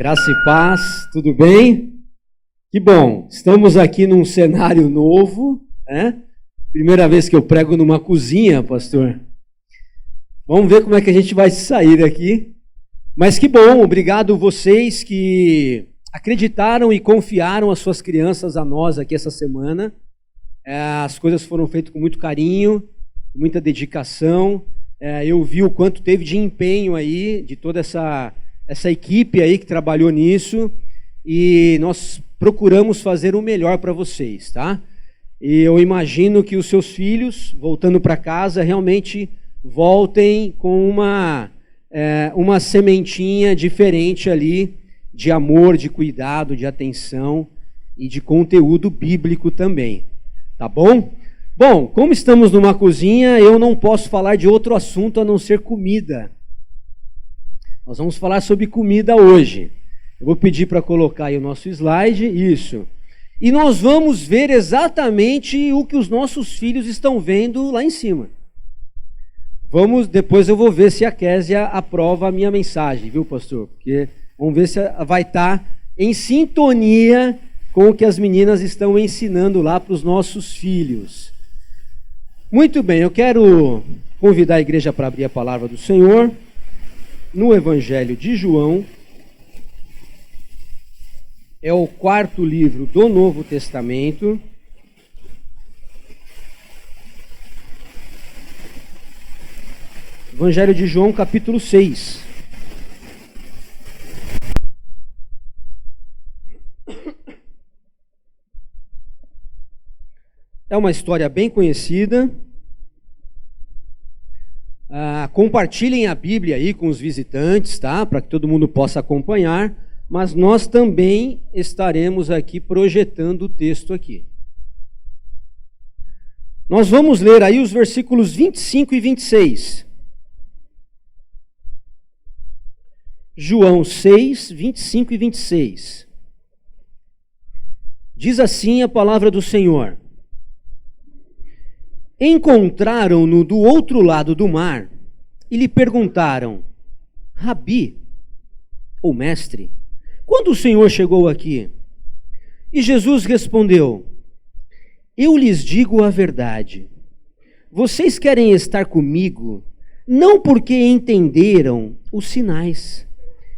Graça e paz, tudo bem? Que bom, estamos aqui num cenário novo, né? Primeira vez que eu prego numa cozinha, pastor. Vamos ver como é que a gente vai sair daqui. Mas que bom, obrigado vocês que acreditaram e confiaram as suas crianças a nós aqui essa semana. As coisas foram feitas com muito carinho, muita dedicação. Eu vi o quanto teve de empenho aí, de toda essa equipe aí que trabalhou nisso, e nós procuramos fazer o melhor para vocês, tá? E eu imagino que os seus filhos, voltando para casa, realmente voltem com uma sementinha diferente ali, de amor, de cuidado, de atenção e de conteúdo bíblico também, tá bom? Bom, como estamos numa cozinha, eu não posso falar de outro assunto a não ser comida. Nós vamos falar sobre comida hoje. Eu vou pedir para colocar aí o nosso slide, isso. E nós vamos ver exatamente o que os nossos filhos estão vendo lá em cima. Depois eu vou ver se a Késia aprova a minha mensagem, viu, pastor? Porque vamos ver se vai estar em sintonia com o que as meninas estão ensinando lá para os nossos filhos. Muito bem, eu quero convidar a igreja para abrir a palavra do Senhor no Evangelho de João. É o 4º livro do Novo Testamento. Evangelho de João, capítulo 6. É uma história bem conhecida. Compartilhem a Bíblia aí com os visitantes, tá? Para que todo mundo possa acompanhar. Mas nós também estaremos aqui projetando o texto aqui. Nós vamos ler aí os versículos 25 e 26. João 6, 25 e 26. Diz assim a palavra do Senhor: Encontraram-no do outro lado do mar e lhe perguntaram: Rabi, ou mestre, quando o Senhor chegou aqui? E Jesus respondeu: Eu lhes digo a verdade. Vocês querem estar comigo, não porque entenderam os sinais,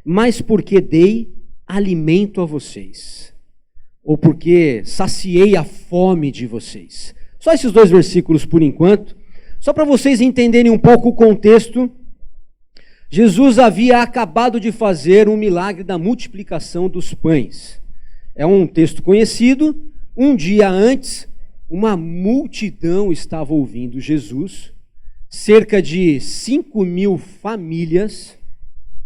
mas porque dei alimento a vocês, ou porque saciei a fome de vocês. Só esses 2 versículos por enquanto, só para vocês entenderem um pouco o contexto. Jesus havia acabado de fazer um milagre da multiplicação dos pães. É um texto conhecido. Um dia antes, uma multidão estava ouvindo Jesus, cerca de 5.000 famílias,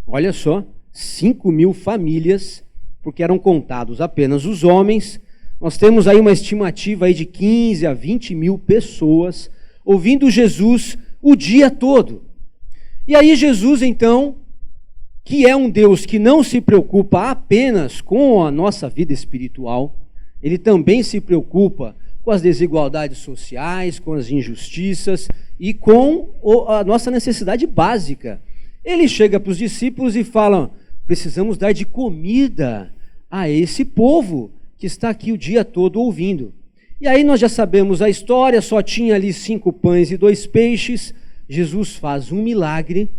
olha só, 5.000 famílias, porque eram contados apenas os homens. Nós temos aí uma estimativa aí de 15 a 20 mil pessoas ouvindo Jesus o dia todo. E aí Jesus, então, que é um Deus que não se preocupa apenas com a nossa vida espiritual, ele também se preocupa com as desigualdades sociais, com as injustiças e com a nossa necessidade básica. Ele chega para os discípulos e fala: precisamos dar de comida a esse povo que está aqui o dia todo ouvindo. E aí nós já sabemos a história, só tinha ali 5 pães e 2 peixes. Jesus faz um milagre,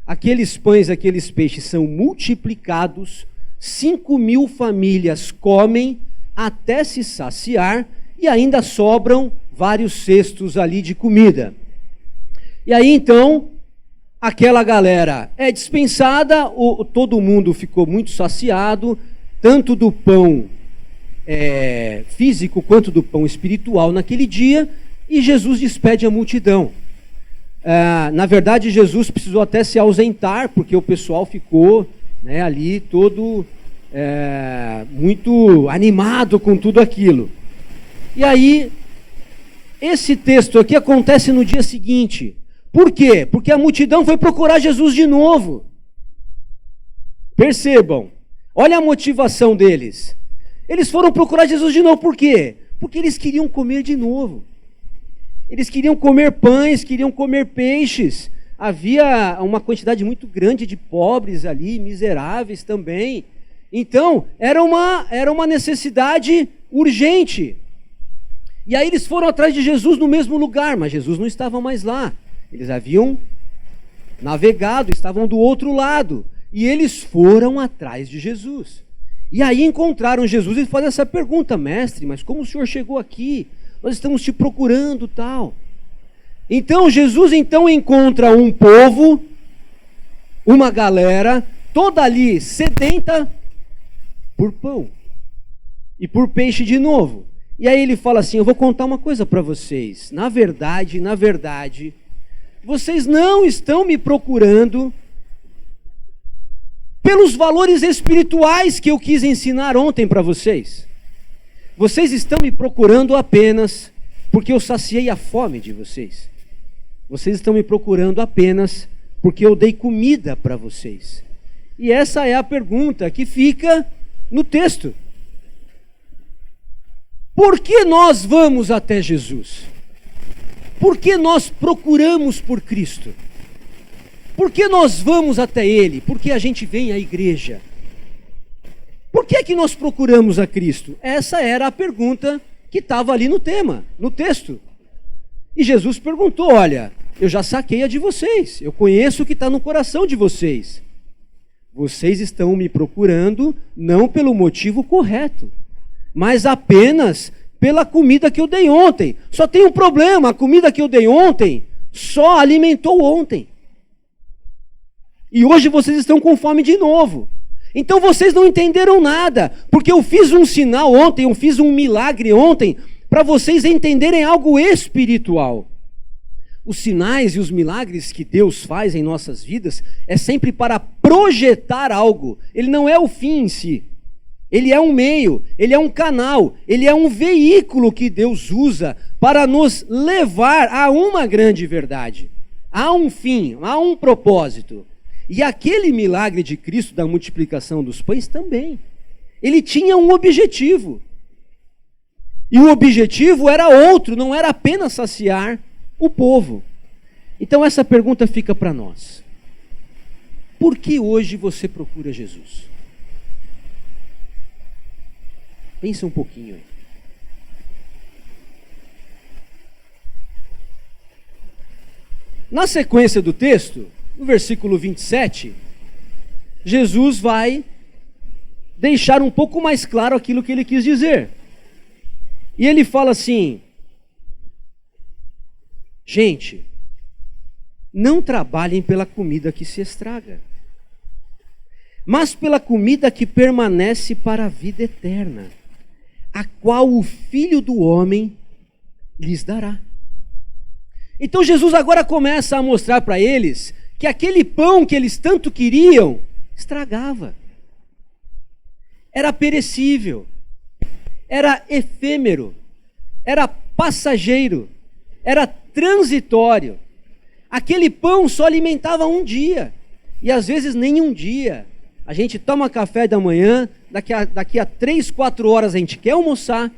aqueles pães, aqueles peixes são multiplicados, 5.000 famílias comem até se saciar e ainda sobram vários cestos ali de comida. E aí então, aquela galera é dispensada, todo mundo ficou muito saciado, tanto do pão físico quanto do pão espiritual naquele dia, e Jesus despede a multidão. Na verdade, Jesus precisou até se ausentar, porque o pessoal ficou ali todo muito animado com tudo aquilo. E aí, esse texto aqui acontece no dia seguinte. Por quê? Porque a multidão foi procurar Jesus de novo. Percebam, olha a motivação deles. Eles foram procurar Jesus de novo, por quê? Porque eles queriam comer de novo. Eles queriam comer pães, queriam comer peixes. Havia uma quantidade muito grande de pobres ali, miseráveis também. Então, era uma necessidade urgente. E aí eles foram atrás de Jesus no mesmo lugar, mas Jesus não estava mais lá. Eles haviam navegado, estavam do outro lado. E eles foram atrás de Jesus. E aí encontraram Jesus e fazem essa pergunta: mestre, mas como o senhor chegou aqui? Nós estamos te procurando, tal. Então Jesus encontra um povo, uma galera, toda ali sedenta por pão e por peixe de novo. E aí ele fala assim: eu vou contar uma coisa para vocês. Na verdade, vocês não estão me procurando pelos valores espirituais que eu quis ensinar ontem para vocês. Vocês estão me procurando apenas porque eu saciei a fome de vocês. Vocês estão me procurando apenas porque eu dei comida para vocês. E essa é a pergunta que fica no texto. Por que nós vamos até Jesus? Por que nós procuramos por Cristo? Por que nós vamos até Ele? Por que a gente vem à igreja? Por que é que nós procuramos a Cristo? Essa era a pergunta que estava ali no tema, no texto. E Jesus perguntou: olha, eu já saquei a de vocês, eu conheço o que está no coração de vocês. Vocês estão me procurando não pelo motivo correto, mas apenas pela comida que eu dei ontem. Só tem um problema: a comida que eu dei ontem só alimentou ontem. E hoje vocês estão com fome de novo. Então vocês não entenderam nada, porque eu fiz um sinal ontem, eu fiz um milagre ontem, para vocês entenderem algo espiritual. Os sinais e os milagres que Deus faz em nossas vidas é sempre para projetar algo. Ele não é o fim em si. Ele é um meio, ele é um canal, ele é um veículo que Deus usa para nos levar a uma grande verdade, a um fim, a um propósito. E aquele milagre de Cristo da multiplicação dos pães também. Ele tinha um objetivo. E o objetivo era outro, não era apenas saciar o povo. Então essa pergunta fica para nós. Por que hoje você procura Jesus? Pensa um pouquinho aí. Na sequência do texto, no versículo 27, Jesus vai deixar um pouco mais claro aquilo que ele quis dizer. E ele fala assim: gente, não trabalhem pela comida que se estraga, mas pela comida que permanece para a vida eterna, a qual o Filho do Homem lhes dará. Então Jesus agora começa a mostrar para eles que aquele pão que eles tanto queriam estragava. Era perecível, era efêmero, era passageiro, era transitório. Aquele pão só alimentava um dia, e às vezes nem um dia. A gente toma café da manhã, daqui a 3, 4 horas a gente quer almoçar,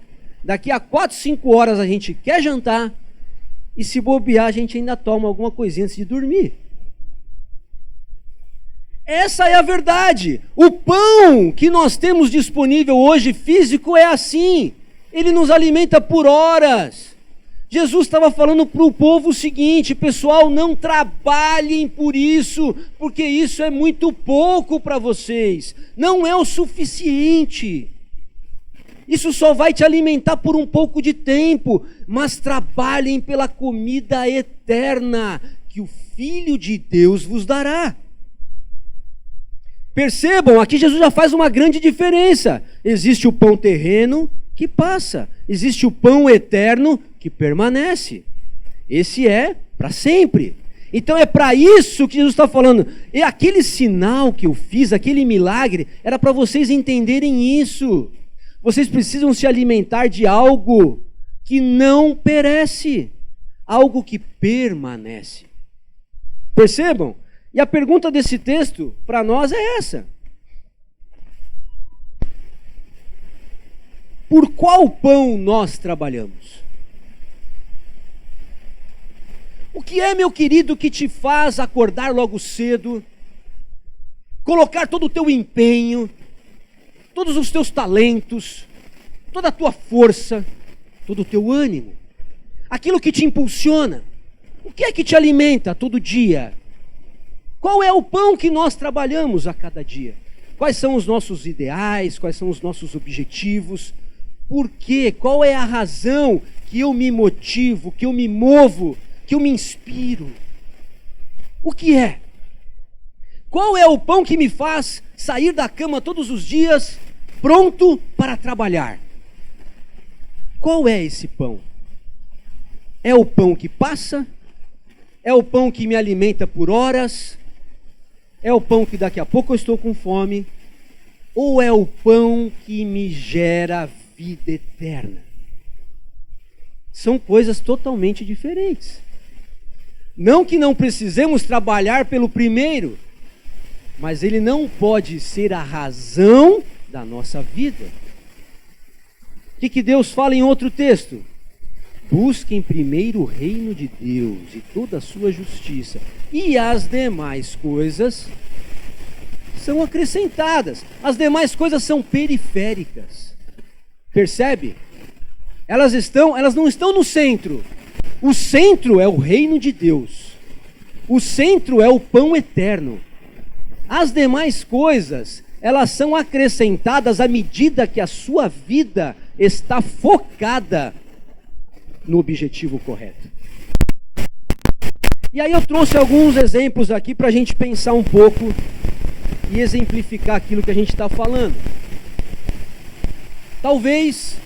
daqui a 4, 5 horas a gente quer jantar, e se bobear a gente ainda toma alguma coisinha antes de dormir. Essa é a verdade. O pão que nós temos disponível hoje físico é assim. Ele nos alimenta por horas. Jesus estava falando para o povo o seguinte: pessoal, não trabalhem por isso, porque isso é muito pouco para vocês. Não é o suficiente. Isso só vai te alimentar por um pouco de tempo, mas trabalhem pela comida eterna que o Filho de Deus vos dará. Percebam, aqui Jesus já faz uma grande diferença. Existe o pão terreno que passa, existe o pão eterno que permanece. Esse é para sempre. Então é para isso que Jesus está falando. E aquele sinal que eu fiz, aquele milagre, era para vocês entenderem isso. Vocês precisam se alimentar de algo que não perece, algo que permanece. Percebam? E a pergunta desse texto para nós é essa: por qual pão nós trabalhamos? O que é, meu querido, que te faz acordar logo cedo, colocar todo o teu empenho, todos os teus talentos, toda a tua força, todo o teu ânimo, aquilo que te impulsiona. O que é que te alimenta todo dia? Qual é o pão que nós trabalhamos a cada dia? Quais são os nossos ideais? Quais são os nossos objetivos? Por quê? Qual é a razão que eu me motivo, que eu me movo, que eu me inspiro? O que é? Qual é o pão que me faz sair da cama todos os dias pronto para trabalhar? Qual é esse pão? É o pão que passa? É o pão que me alimenta por horas? É o pão que daqui a pouco eu estou com fome? Ou é o pão que me gera vida eterna? São coisas totalmente diferentes. Não que não precisemos trabalhar pelo primeiro, mas ele não pode ser a razão da nossa vida. O que Deus fala em outro texto? Busquem primeiro o reino de Deus e toda a sua justiça, e as demais coisas são acrescentadas. As demais coisas são periféricas. Percebe? Elas não estão no centro. O centro é o reino de Deus. O centro é o pão eterno. As demais coisas, elas são acrescentadas à medida que a sua vida está focada no objetivo correto. E aí eu trouxe alguns exemplos aqui para a gente pensar um pouco e exemplificar aquilo que a gente está falando. Talvez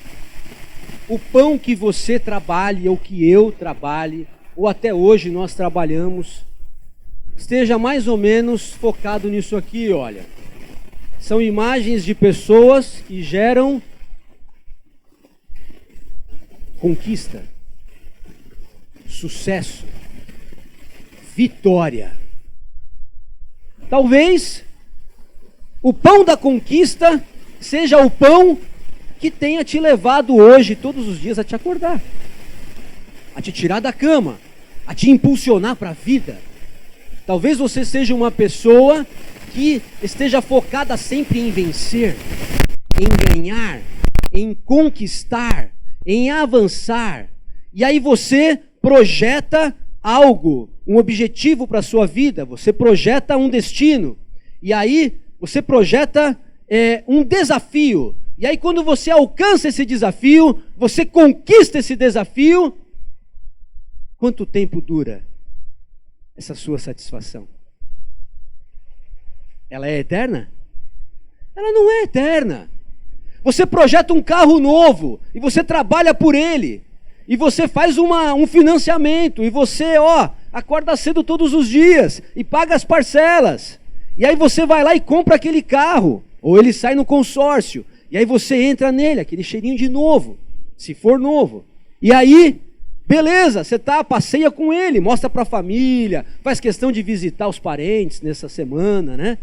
o pão que você trabalhe, ou que eu trabalhe, ou até hoje nós trabalhamos, esteja mais ou menos focado nisso aqui, olha. São imagens de pessoas que geram conquista, sucesso, vitória. Talvez o pão da conquista seja o pão que tenha te levado hoje, todos os dias, a te acordar, a te tirar da cama, a te impulsionar para a vida. Talvez você seja uma pessoa que esteja focada sempre em vencer, em ganhar, em conquistar, em avançar. E aí você projeta algo, um objetivo para a sua vida, você projeta um destino. E aí você projeta um desafio. E aí quando você alcança esse desafio, você conquista esse desafio, quanto tempo dura essa sua satisfação? Ela é eterna? Ela não é eterna. Você projeta um carro novo e você trabalha por ele. E você faz um financiamento e você, acorda cedo todos os dias e paga as parcelas. E aí você vai lá e compra aquele carro, ou ele sai no consórcio. E aí você entra nele, aquele cheirinho de novo, se for novo. E aí, beleza, você passeia com ele, mostra para a família, faz questão de visitar os parentes nessa semana, né?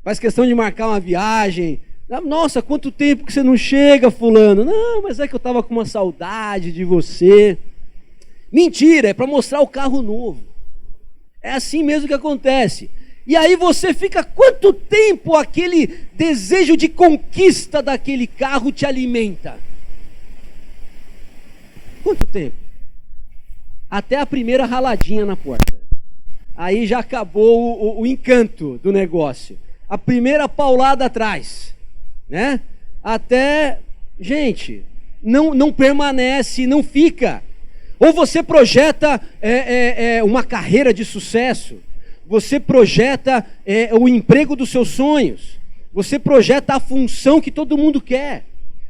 Faz questão de marcar uma viagem. Nossa, quanto tempo que você não chega, fulano? Não, mas é que eu estava com uma saudade de você. Mentira, é para mostrar o carro novo. É assim mesmo que acontece. E aí você fica, quanto tempo aquele desejo de conquista daquele carro te alimenta? Quanto tempo? Até a primeira raladinha na porta. Aí já acabou o encanto do negócio. A primeira paulada atrás, né? Até, gente, não permanece, não fica. Ou você projeta uma carreira de sucesso. Você projeta o emprego dos seus sonhos. Você projeta a função que todo mundo quer.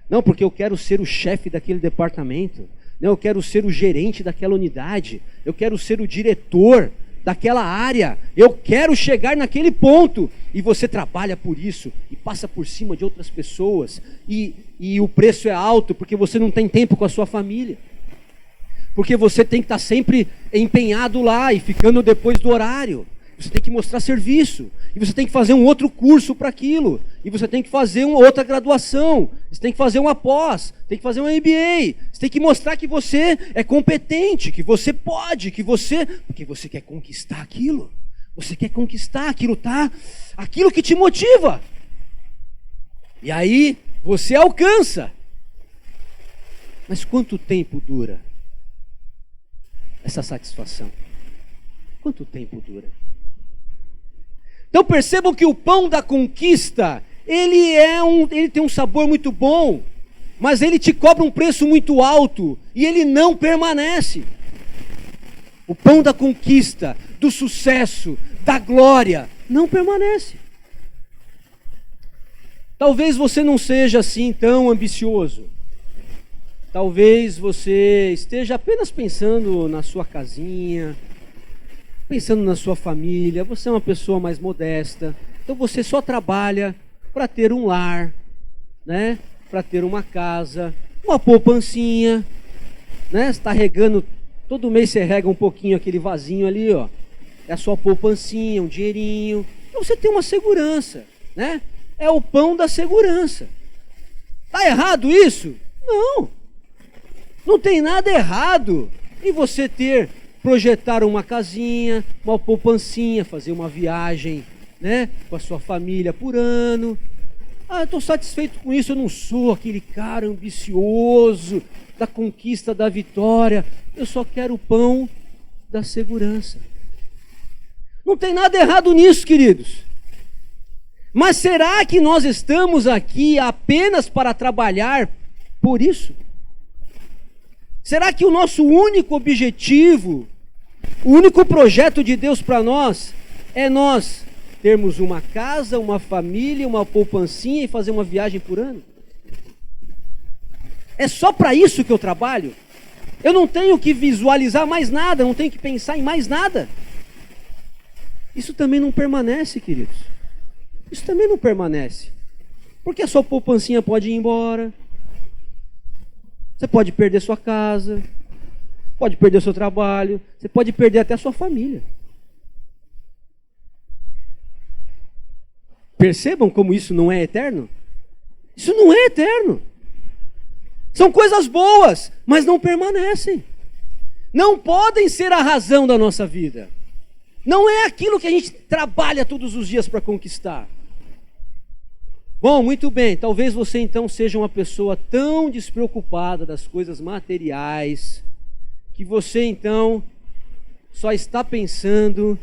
Não, porque eu quero ser o chefe daquele departamento. Não, eu quero ser o gerente daquela unidade. Eu quero ser o diretor daquela área. Eu quero chegar naquele ponto. E você trabalha por isso e passa por cima de outras pessoas. E o preço é alto porque você não tem tempo com a sua família. Porque você tem que estar sempre empenhado lá e ficando depois do horário. Você tem que mostrar serviço, e você tem que fazer um outro curso para aquilo, e você tem que fazer uma outra graduação, você tem que fazer uma pós, tem que fazer um MBA, você tem que mostrar que você é competente, que você pode, porque você quer conquistar aquilo, você quer conquistar aquilo, tá? Aquilo que te motiva. E aí você alcança. Mas quanto tempo dura essa satisfação? Quanto tempo dura? Então percebam que o pão da conquista, ele tem um sabor muito bom, mas ele te cobra um preço muito alto e ele não permanece. O pão da conquista, do sucesso, da glória, não permanece. Talvez você não seja assim tão ambicioso. Talvez você esteja apenas pensando na sua casinha, pensando na sua família. Você é uma pessoa mais modesta. Então você só trabalha para ter um lar, né? Para ter uma casa, uma poupancinha, né? Você está regando, todo mês você rega um pouquinho aquele vasinho ali, ó. É a sua poupancinha, um dinheirinho. Então você tem uma segurança, né? É o pão da segurança. Tá errado isso? Não. Não tem nada errado em você projetar uma casinha, uma poupancinha, fazer uma viagem, né, com a sua família por ano. Eu estou satisfeito com isso, eu não sou aquele cara ambicioso da conquista da vitória. Eu só quero o pão da segurança. Não tem nada errado nisso, queridos. Mas será que nós estamos aqui apenas para trabalhar por isso? Será que o nosso único objetivo, o único projeto de Deus para nós, é nós termos uma casa, uma família, uma poupancinha e fazer uma viagem por ano? É só para isso que eu trabalho? Eu não tenho que visualizar mais nada, não tenho que pensar em mais nada? Isso também não permanece, queridos. Isso também não permanece. Porque a sua poupancinha pode ir embora. Você pode perder sua casa, pode perder seu trabalho, você pode perder até a sua família. Percebam como isso não é eterno? Isso não é eterno. São coisas boas, mas não permanecem. Não podem ser a razão da nossa vida. Não é aquilo que a gente trabalha todos os dias para conquistar. Bom, muito bem, talvez você então seja uma pessoa tão despreocupada das coisas materiais, que você então só está pensando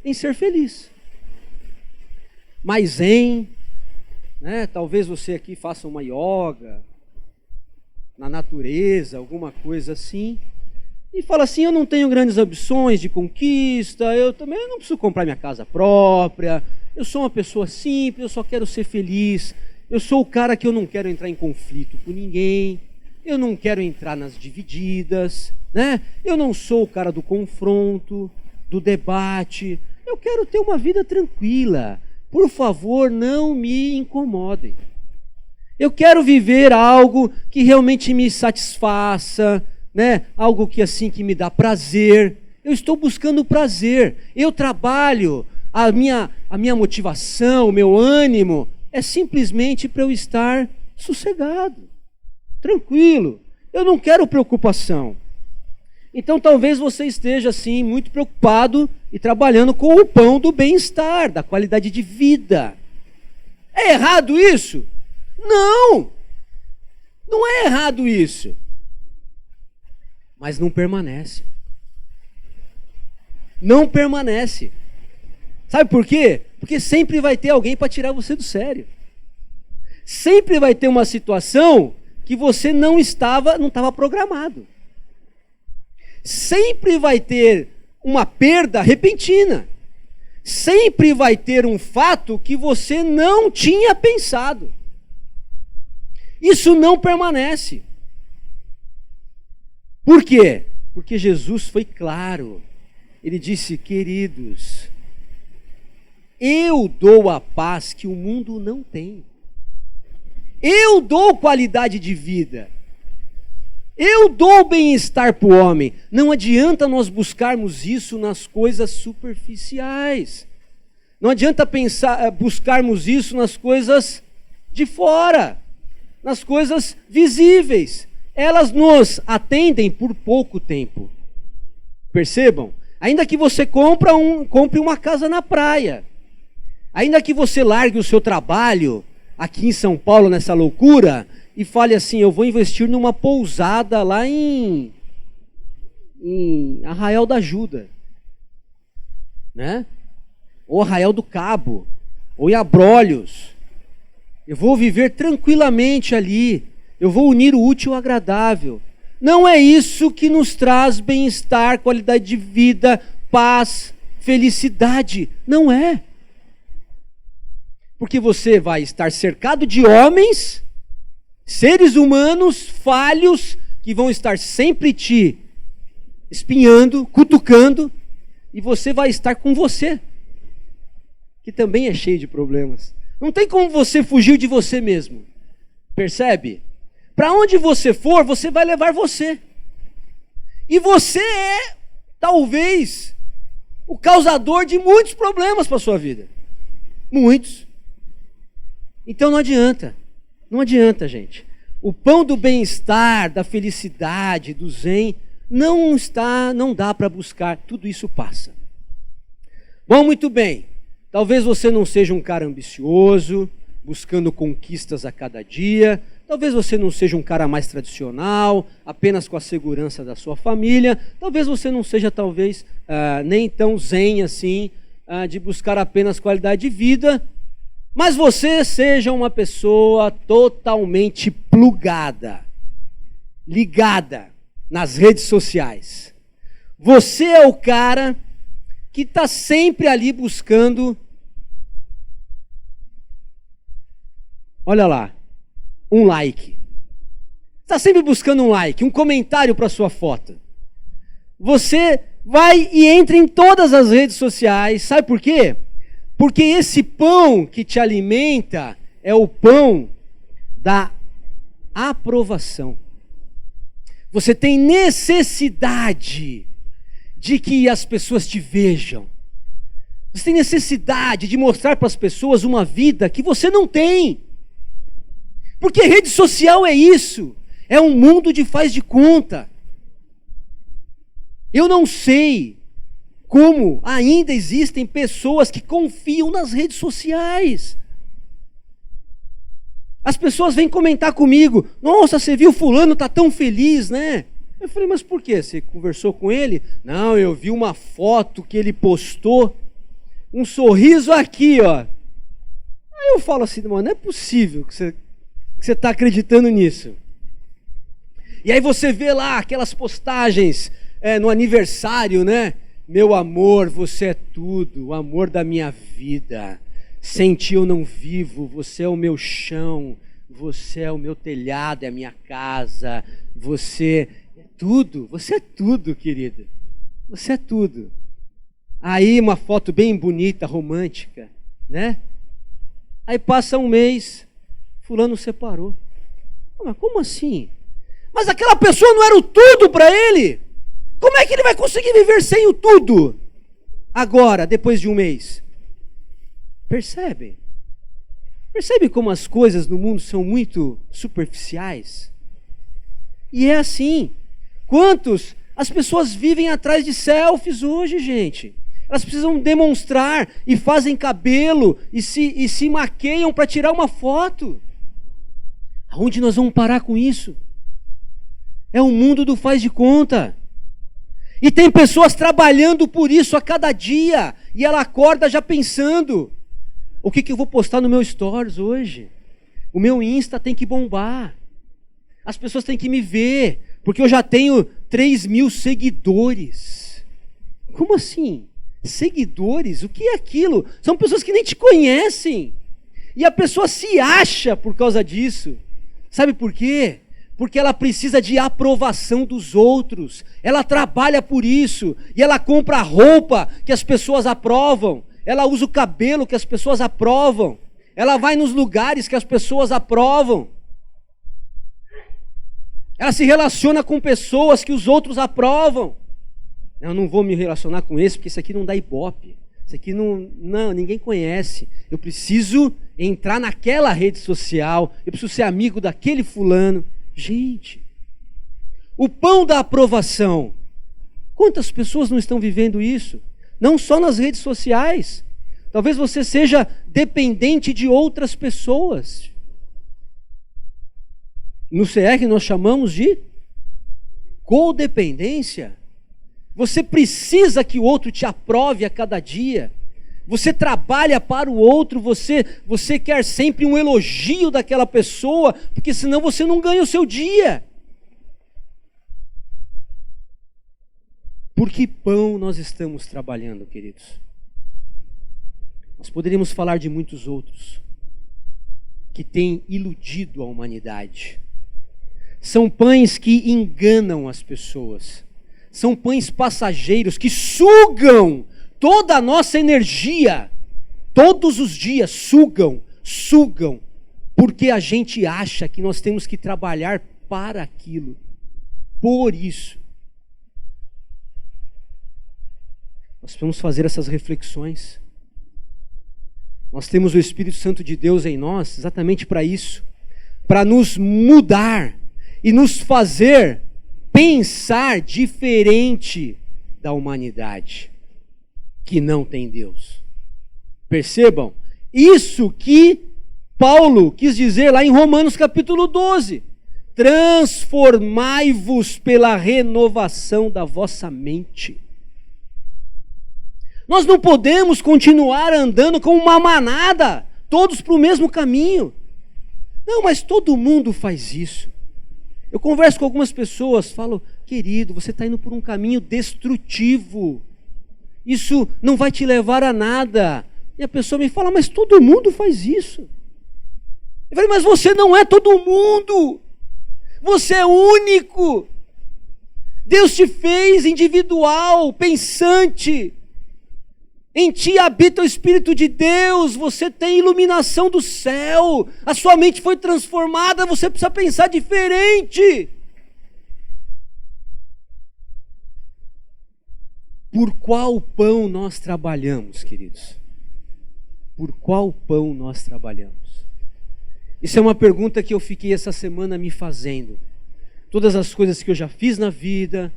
em ser feliz. Mas né, talvez você aqui faça uma yoga, na natureza, alguma coisa assim, e fala assim, eu não tenho grandes ambições de conquista, eu também não preciso comprar minha casa própria, eu sou uma pessoa simples, eu só quero ser feliz. Eu sou o cara que eu não quero entrar em conflito com ninguém. Eu não quero entrar nas divididas, né? Eu não sou o cara do confronto, do debate. Eu quero ter uma vida tranquila. Por favor, não me incomodem. Eu quero viver algo que realmente me satisfaça, né? Algo que assim que me dá prazer. Eu estou buscando prazer. Eu trabalho. A minha motivação, o meu ânimo é simplesmente para eu estar sossegado, tranquilo. Eu não quero preocupação. Então talvez você esteja assim muito preocupado e trabalhando com o pão do bem-estar, da qualidade de vida. É errado isso? Não! Não é errado isso. Mas não permanece. Não permanece. Sabe por quê? Porque sempre vai ter alguém para tirar você do sério. Sempre vai ter uma situação que você não estava programado. Sempre vai ter uma perda repentina. Sempre vai ter um fato que você não tinha pensado. Isso não permanece. Por quê? Porque Jesus foi claro. Ele disse, queridos, eu dou a paz que o mundo não tem. Eu dou qualidade de vida. Eu dou bem-estar para o homem. Não adianta nós buscarmos isso nas coisas superficiais. Não adianta buscarmos isso nas coisas de fora, nas coisas visíveis. Elas nos atendem por pouco tempo. Percebam? Ainda que você compre uma casa na praia, ainda que você largue o seu trabalho aqui em São Paulo, nessa loucura, e fale assim, eu vou investir numa pousada lá em Arraial da Ajuda, né? Ou Arraial do Cabo, ou em Abrolhos. Eu vou viver tranquilamente ali, eu vou unir o útil ao agradável. Não é isso que nos traz bem-estar, qualidade de vida, paz, felicidade. Não é. Porque você vai estar cercado de homens, seres humanos falhos, que vão estar sempre te espinhando, cutucando, e você vai estar com você, que também é cheio de problemas. Não tem como você fugir de você mesmo. Percebe? Para onde você for, você vai levar você. E você é, talvez, o causador de muitos problemas para a sua vida. Muitos. Então não adianta. Não adianta, gente. O pão do bem-estar, da felicidade, do zen, não dá para buscar. Tudo isso passa. Bom, muito bem. Talvez você não seja um cara ambicioso, buscando conquistas a cada dia. Talvez você não seja um cara mais tradicional, apenas com a segurança da sua família. Talvez você não seja, nem tão zen assim, de buscar apenas qualidade de vida. Mas você seja uma pessoa totalmente plugada, ligada nas redes sociais. Você é o cara que está sempre ali buscando, olha lá, um like. Está sempre buscando um like, um comentário para sua foto. Você vai e entra em todas as redes sociais, sabe por quê? Porque esse pão que te alimenta é o pão da aprovação. Você tem necessidade de que as pessoas te vejam. Você tem necessidade de mostrar para as pessoas uma vida que você não tem. Porque rede social é isso. É um mundo de faz de conta. Eu não sei como ainda existem pessoas que confiam nas redes sociais. As pessoas vêm comentar comigo, nossa, você viu fulano, tá tão feliz, né? Eu falei, mas por quê? Você conversou com ele? Não, eu vi uma foto que ele postou, um sorriso aqui, ó. Aí eu falo assim, mano, não é possível que você está acreditando nisso. E aí você vê lá aquelas postagens no aniversário, né? Meu amor, você é tudo, o amor da minha vida. Sem ti eu não vivo, você é o meu chão, você é o meu telhado, é a minha casa, você é tudo, querido. Você é tudo. Aí uma foto bem bonita, romântica, né? Aí passa um mês, fulano separou. Mas como assim? Mas aquela pessoa não era o tudo para ele? Como é que ele vai conseguir viver sem o tudo? Agora, depois de um mês. Percebem? Percebem como as coisas no mundo são muito superficiais? E é assim. As pessoas vivem atrás de selfies hoje, gente? Elas precisam demonstrar e fazem cabelo e se maqueiam para tirar uma foto. Aonde nós vamos parar com isso? É o mundo do faz de conta. E tem pessoas trabalhando por isso a cada dia. E ela acorda já pensando, o que eu vou postar no meu stories hoje? O meu Insta tem que bombar. As pessoas têm que me ver, porque eu já tenho 3.000 seguidores. Como assim? Seguidores? O que é aquilo? São pessoas que nem te conhecem. E a pessoa se acha por causa disso. Sabe por quê? Porque ela precisa de aprovação dos outros. Ela trabalha por isso. E ela compra a roupa que as pessoas aprovam. Ela usa o cabelo que as pessoas aprovam. Ela vai nos lugares que as pessoas aprovam. Ela se relaciona com pessoas que os outros aprovam. Eu não vou me relacionar com esse, porque isso aqui não dá ibope. Isso aqui ninguém conhece. Eu preciso entrar naquela rede social. Eu preciso ser amigo daquele fulano. Gente, o pão da aprovação. Quantas pessoas não estão vivendo isso? Não só nas redes sociais. Talvez você seja dependente de outras pessoas. No CR nós chamamos de codependência. Você precisa que o outro te aprove a cada dia. Você trabalha para o outro, você quer sempre um elogio daquela pessoa, porque senão você não ganha o seu dia. Por que pão nós estamos trabalhando, queridos? Nós poderíamos falar de muitos outros que têm iludido a humanidade. São pães que enganam as pessoas. São pães passageiros que sugam toda a nossa energia. Todos os dias sugam, porque a gente acha que nós temos que trabalhar para aquilo. Por isso, nós vamos fazer essas reflexões. Nós temos o Espírito Santo de Deus em nós exatamente para isso, para nos mudar e nos fazer pensar diferente da humanidade que não tem Deus. Percebam? Isso que Paulo quis dizer lá em Romanos capítulo 12. Transformai-vos pela renovação da vossa mente. Nós não podemos continuar andando como uma manada, todos para o mesmo caminho. Não, mas todo mundo faz isso. Eu converso com algumas pessoas, falo, querido, você está indo por um caminho destrutivo. Isso não vai te levar a nada. E a pessoa me fala, mas todo mundo faz isso. Eu falei, mas você não é todo mundo. Você é único. Deus te fez individual, pensante. Em ti habita o Espírito de Deus, você tem iluminação do céu, a sua mente foi transformada, você precisa pensar diferente. Por qual pão nós trabalhamos, queridos? Por qual pão nós trabalhamos? Isso é uma pergunta que eu fiquei essa semana me fazendo. Todas as coisas que eu já fiz na vida,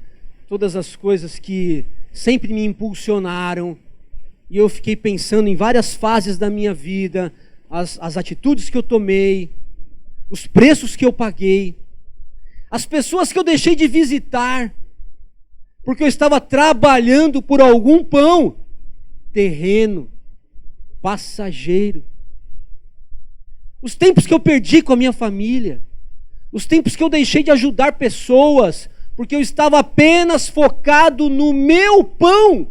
todas as coisas que sempre me impulsionaram, e eu fiquei pensando em várias fases da minha vida, as atitudes que eu tomei, os preços que eu paguei, as pessoas que eu deixei de visitar, porque eu estava trabalhando por algum pão terreno, passageiro. Os tempos que eu perdi com a minha família, os tempos que eu deixei de ajudar pessoas, porque eu estava apenas focado no meu pão,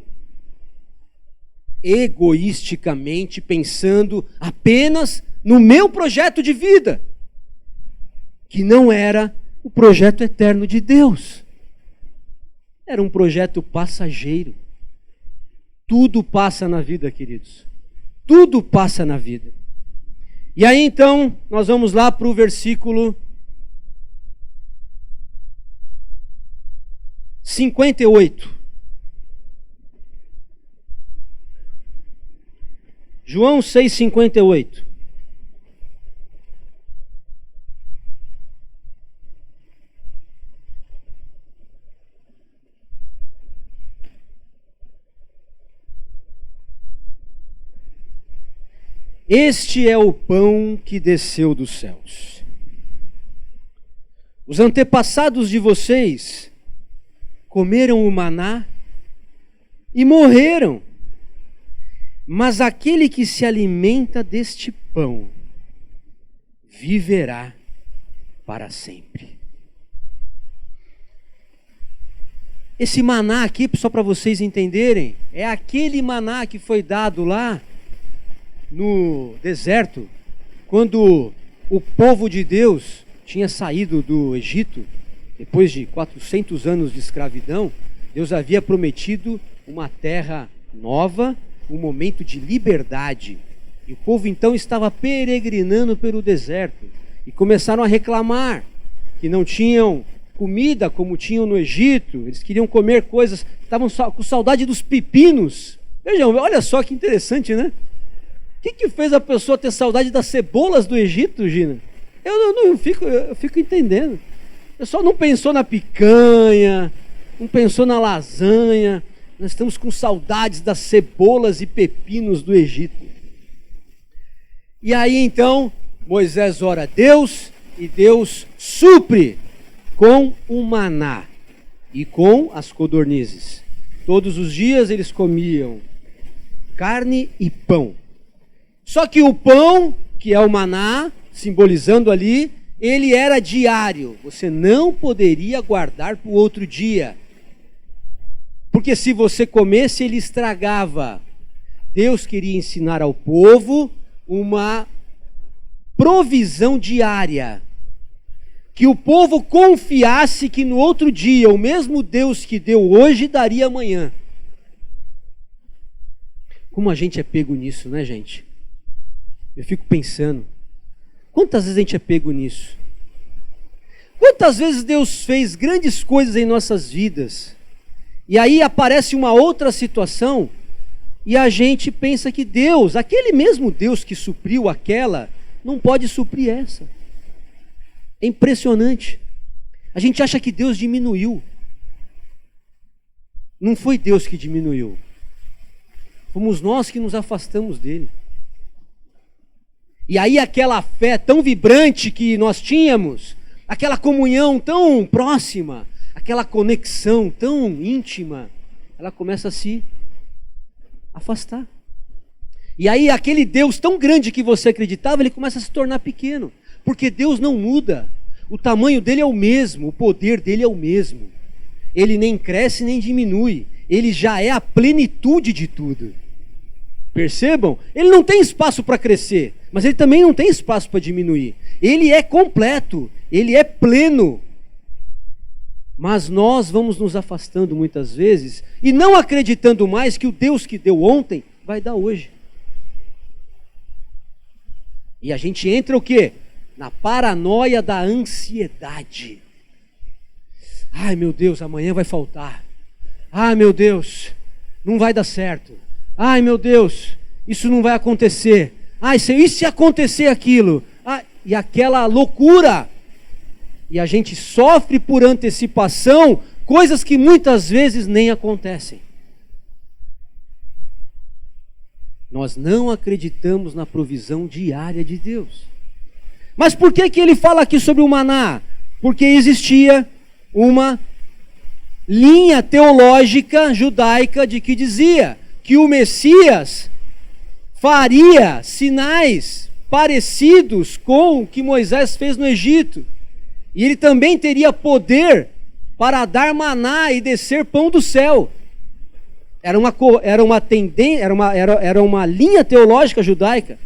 egoisticamente pensando apenas no meu projeto de vida, que não era o projeto eterno de Deus. Era um projeto passageiro. Tudo passa na vida, queridos. Tudo passa na vida. E aí então, nós vamos lá para o versículo 58. João 6,58. Este é o pão que desceu dos céus. Os antepassados de vocês comeram o maná e morreram. Mas aquele que se alimenta deste pão viverá para sempre. Esse maná aqui, só para vocês entenderem, é aquele maná que foi dado lá no deserto, quando o povo de Deus tinha saído do Egito, depois de 400 anos de escravidão. Deus havia prometido uma terra nova, um momento de liberdade. E o povo então estava peregrinando pelo deserto e começaram a reclamar que não tinham comida como tinham no Egito. Eles queriam comer coisas, estavam com saudade dos pepinos. Vejam, olha só que interessante, né? O que fez a pessoa ter saudade das cebolas do Egito, Gina? Eu fico entendendo. O pessoal não pensou na picanha, não pensou na lasanha. Nós estamos com saudades das cebolas e pepinos do Egito. E aí então, Moisés ora a Deus, e Deus supre com o maná e com as codornizes. Todos os dias eles comiam carne e pão. Só que o pão, que é o maná, simbolizando ali, ele era diário. Você não poderia guardar para o outro dia. Porque se você comesse, ele estragava. Deus queria ensinar ao povo uma provisão diária. Que o povo confiasse que no outro dia, o mesmo Deus que deu hoje, daria amanhã. Como a gente é pego nisso, né, gente? Eu fico pensando, quantas vezes a gente é pego nisso? Quantas vezes Deus fez grandes coisas em nossas vidas, e aí aparece uma outra situação, e a gente pensa que Deus, aquele mesmo Deus que supriu aquela, não pode suprir essa. É impressionante. A gente acha que Deus diminuiu. Não foi Deus que diminuiu. Fomos nós que nos afastamos dele. E aí aquela fé tão vibrante que nós tínhamos, aquela comunhão tão próxima, aquela conexão tão íntima, ela começa a se afastar. E aí aquele Deus tão grande que você acreditava, ele começa a se tornar pequeno. Porque Deus não muda. O tamanho dele é o mesmo, o poder dele é o mesmo. Ele nem cresce nem diminui. Ele já é a plenitude de tudo. Percebam? Ele não tem espaço para crescer, mas ele também não tem espaço para diminuir. Ele é completo, ele é pleno. Mas nós vamos nos afastando muitas vezes e não acreditando mais que o Deus que deu ontem vai dar hoje. E a gente entra o quê? Na paranoia da ansiedade. Ai meu Deus, amanhã vai faltar. Ai meu Deus, não vai dar certo. Ai meu Deus, isso não vai acontecer. Ai, e se acontecer aquilo? E aquela loucura. E a gente sofre por antecipação coisas que muitas vezes nem acontecem. Nós não acreditamos na provisão diária de Deus. Mas por que ele fala aqui sobre o maná? Porque existia uma linha teológica judaica de que dizia que o Messias faria sinais parecidos com o que Moisés fez no Egito. E ele também teria poder para dar maná e descer pão do céu. Era uma linha teológica judaica,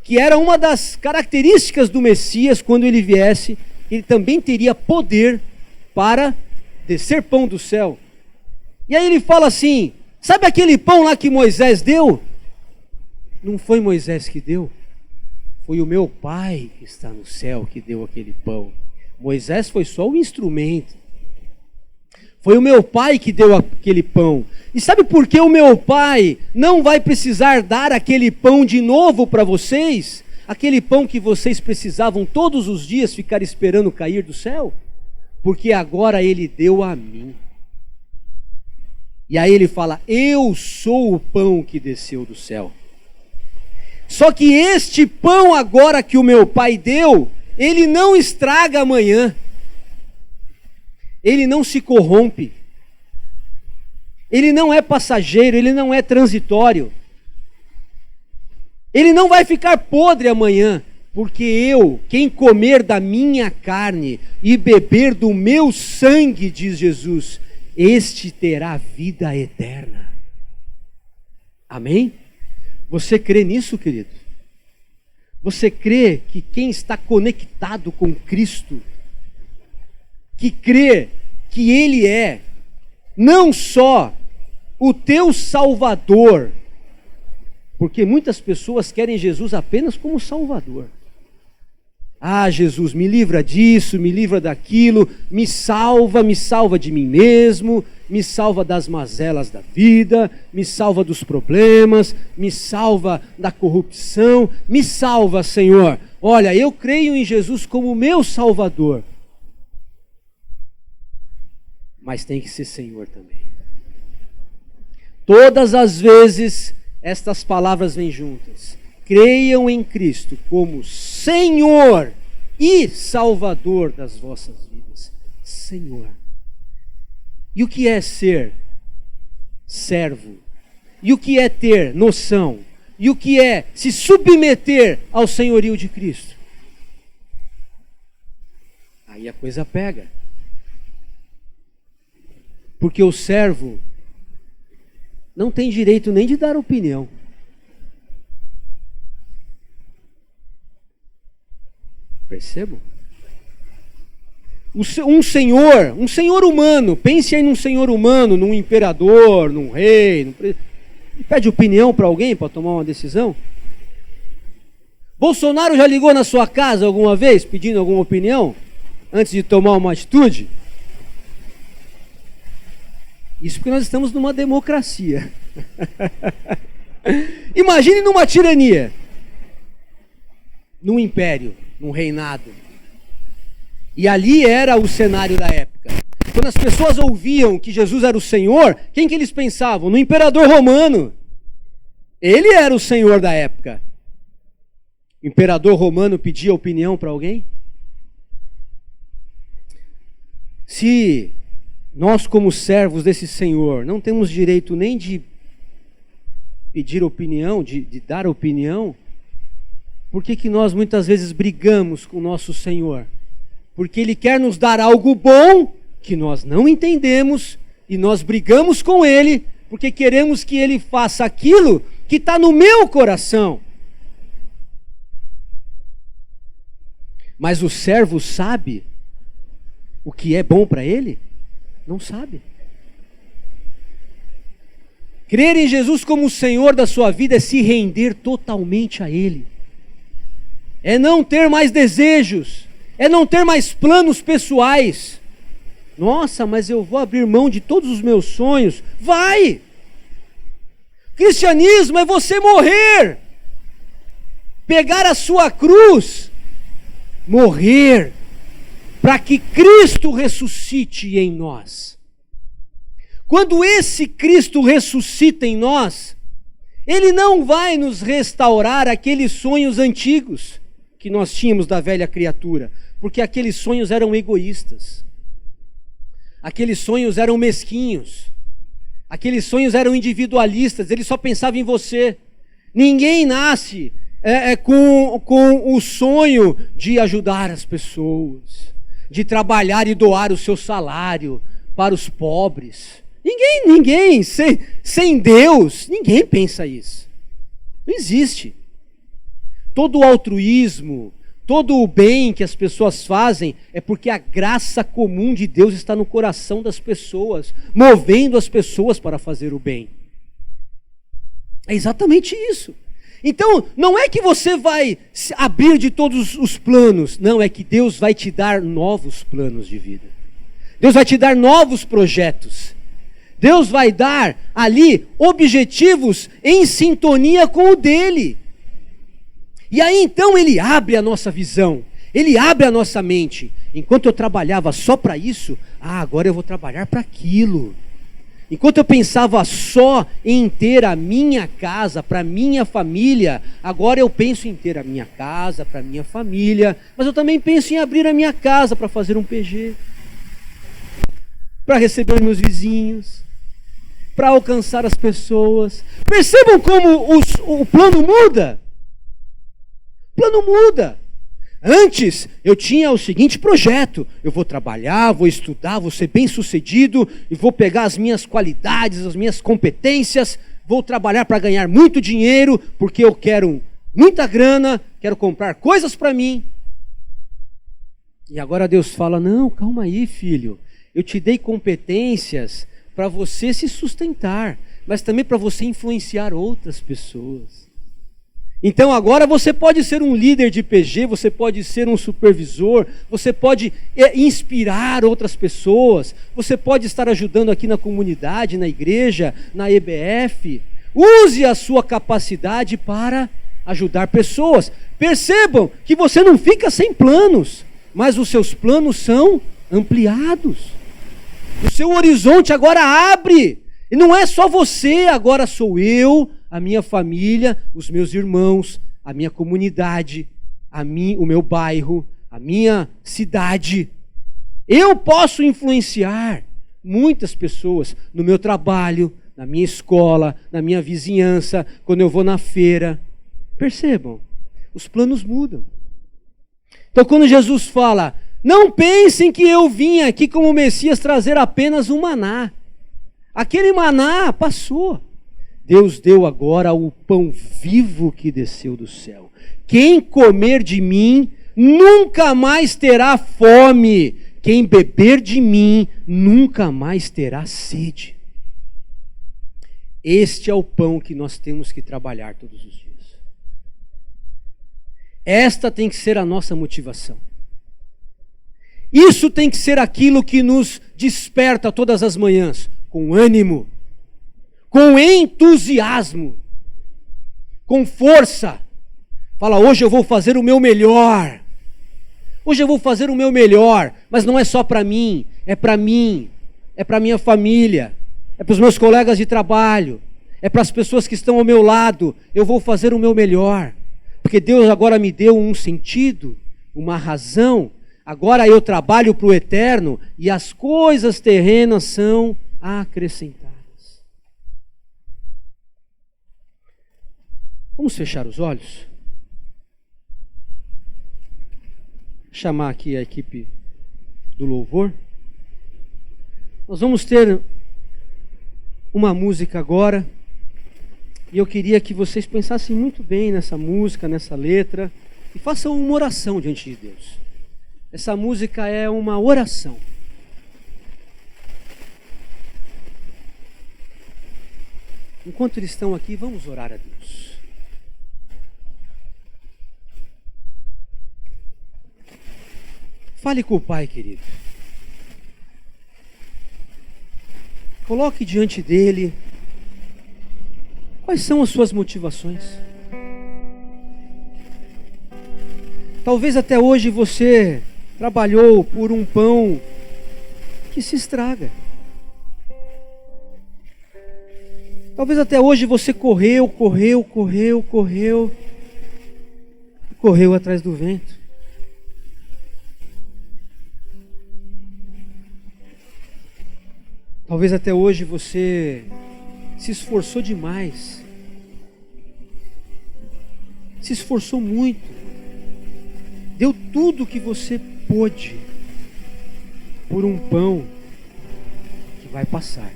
que era uma das características do Messias quando ele viesse. Ele também teria poder para descer pão do céu. E aí ele fala assim, sabe aquele pão lá que Moisés deu? Não foi Moisés que deu, foi o meu Pai que está no céu que deu aquele pão. Moisés foi só o instrumento. Foi o meu Pai que deu aquele pão. E sabe por que o meu Pai não vai precisar dar aquele pão de novo para vocês? Aquele pão que vocês precisavam todos os dias ficar esperando cair do céu? Porque agora Ele deu a mim. E aí Ele fala, eu sou o pão que desceu do céu. Só que este pão agora que o meu Pai deu, ele não estraga amanhã. Ele não se corrompe. Ele não é passageiro, ele não é transitório. Ele não vai ficar podre amanhã, porque quem comer da minha carne e beber do meu sangue, diz Jesus, este terá vida eterna. Amém? Você crê nisso, querido? Você crê que quem está conectado com Cristo, que crê que Ele é não só o teu Salvador, porque muitas pessoas querem Jesus apenas como Salvador. Ah, Jesus, me livra disso, me livra daquilo, me salva de mim mesmo, me salva das mazelas da vida, me salva dos problemas, me salva da corrupção, me salva, Senhor. Olha, eu creio em Jesus como meu Salvador. Mas tem que ser Senhor também. Todas as vezes estas palavras vêm juntas. Creiam em Cristo como Senhor e Salvador das vossas vidas. Senhor. E o que é ser servo? E o que é ter noção? E o que é se submeter ao senhorio de Cristo? Aí a coisa pega. Porque o servo não tem direito nem de dar opinião. Percebam? Um senhor humano, pense aí num senhor humano, num imperador, num rei, pede opinião para alguém para tomar uma decisão? Bolsonaro já ligou na sua casa alguma vez pedindo alguma opinião antes de tomar uma atitude? Isso porque nós estamos numa democracia. Imagine numa tirania, num império, num reinado. E ali era o cenário da época. Quando as pessoas ouviam que Jesus era o Senhor, quem que eles pensavam? No imperador romano. Ele era o Senhor da época. O imperador romano pedia opinião para alguém? Se nós, como servos desse Senhor, não temos direito nem de pedir opinião, de dar opinião, por que nós muitas vezes brigamos com o nosso Senhor? Porque Ele quer nos dar algo bom que nós não entendemos e nós brigamos com Ele porque queremos que Ele faça aquilo que está no meu coração. Mas o servo sabe o que é bom para ele? Não sabe. Crer em Jesus como o Senhor da sua vida é se render totalmente a Ele. É não ter mais desejos, é não ter mais planos pessoais. Nossa, mas eu vou abrir mão de todos os meus sonhos. Vai! Cristianismo é você morrer, pegar a sua cruz, morrer, para que Cristo ressuscite em nós. Quando esse Cristo ressuscita em nós, Ele não vai nos restaurar aqueles sonhos antigos que nós tínhamos da velha criatura, porque aqueles sonhos eram egoístas, aqueles sonhos eram mesquinhos, aqueles sonhos eram individualistas, ele só pensava em você. Ninguém nasce com o sonho de ajudar as pessoas, de trabalhar e doar o seu salário para os pobres. Ninguém, sem Deus, ninguém pensa isso. Não existe. Todo o altruísmo, todo o bem que as pessoas fazem é porque a graça comum de Deus está no coração das pessoas, movendo as pessoas para fazer o bem. É exatamente isso. Então, não é que você vai abrir de todos os planos, não, é que Deus vai te dar novos planos de vida. Deus vai te dar novos projetos. Deus vai dar ali objetivos em sintonia com o dele. E aí então Ele abre a nossa visão, Ele abre a nossa mente. Enquanto eu trabalhava só para isso, agora eu vou trabalhar para aquilo. Enquanto eu pensava só em ter a minha casa para minha família, agora eu penso em ter a minha casa para minha família, mas eu também penso em abrir a minha casa para fazer um PG, para receber meus vizinhos, para alcançar as pessoas. Percebam como o plano muda? O plano muda. Antes, eu tinha o seguinte projeto: eu vou trabalhar, vou estudar, vou ser bem sucedido, e vou pegar as minhas qualidades, as minhas competências, vou trabalhar para ganhar muito dinheiro, porque eu quero muita grana, quero comprar coisas para mim. E agora Deus fala: não, calma aí, filho, eu te dei competências para você se sustentar, mas também para você influenciar outras pessoas. Então agora você pode ser um líder de PG, você pode ser um supervisor, você pode inspirar outras pessoas, você pode estar ajudando aqui na comunidade, na igreja, na EBF. Use a sua capacidade para ajudar pessoas. Percebam que você não fica sem planos, mas os seus planos são ampliados. O seu horizonte agora abre. E não é só você, agora sou eu, a minha família, os meus irmãos, a minha comunidade, o meu bairro, a minha cidade. Eu posso influenciar muitas pessoas no meu trabalho, na minha escola, na minha vizinhança, quando eu vou na feira. Percebam, os planos mudam. Então quando Jesus fala, não pensem que eu vim aqui como Messias trazer apenas um maná. Aquele maná passou. Deus deu agora o pão vivo que desceu do céu. Quem comer de mim nunca mais terá fome. Quem beber de mim nunca mais terá sede. Este é o pão que nós temos que trabalhar todos os dias. Esta tem que ser a nossa motivação. Isso tem que ser aquilo que nos desperta todas as manhãs, com ânimo, com entusiasmo, com força. Fala, hoje eu vou fazer o meu melhor. Hoje eu vou fazer o meu melhor, mas não é só para mim, é para minha família, é para os meus colegas de trabalho, é para as pessoas que estão ao meu lado. Eu vou fazer o meu melhor, porque Deus agora me deu um sentido, uma razão. Agora eu trabalho para o eterno e as coisas terrenas são acrescentadas. Vamos fechar os olhos? Chamar aqui a equipe do louvor. Nós vamos ter uma música agora, e eu queria que vocês pensassem muito bem nessa música, nessa letra, e façam uma oração diante de Deus. Essa música é uma oração. Enquanto eles estão aqui, vamos orar a Deus. Fale com o Pai, querido. Coloque diante dele quais são as suas motivações. Talvez até hoje você trabalhou por um pão que se estraga. Talvez até hoje você correu atrás do vento. Talvez até hoje você se esforçou demais. Se esforçou muito. Deu tudo o que você pôde por um pão que vai passar.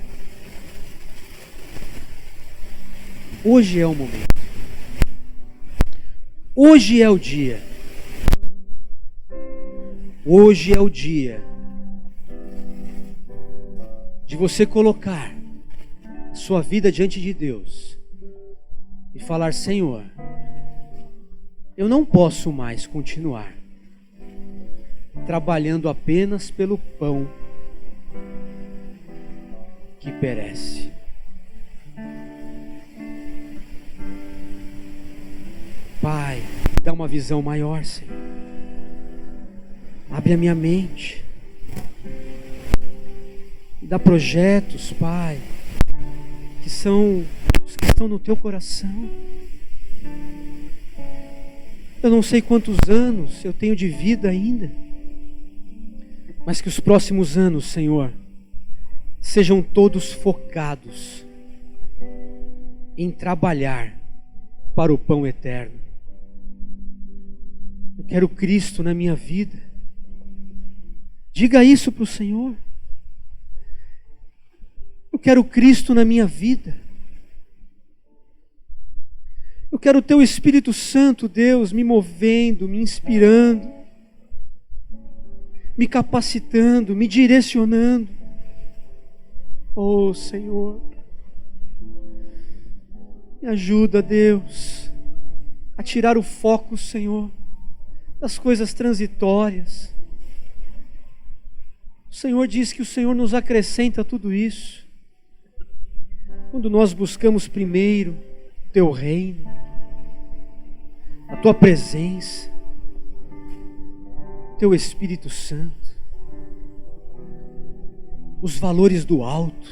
Hoje é o momento. Hoje é o dia. Hoje é o dia de você colocar sua vida diante de Deus e falar: Senhor, eu não posso mais continuar trabalhando apenas pelo pão que perece. Pai, me dá uma visão maior, Senhor. Abre a minha mente. Me dá projetos, Pai, que são os que estão no teu coração. Eu não sei quantos anos eu tenho de vida ainda, mas que os próximos anos, Senhor, sejam todos focados em trabalhar para o pão eterno. Eu quero Cristo na minha vida. Diga isso para o Senhor. Eu quero Cristo na minha vida. Eu quero o Teu Espírito Santo, Deus, me movendo, me inspirando, me capacitando, me direcionando. Oh, Senhor, me ajuda, Deus, a tirar o foco, Senhor, das coisas transitórias. O Senhor diz que o Senhor nos acrescenta tudo isso. Quando nós buscamos primeiro o Teu reino, a Tua presença, Teu Espírito Santo, os valores do alto,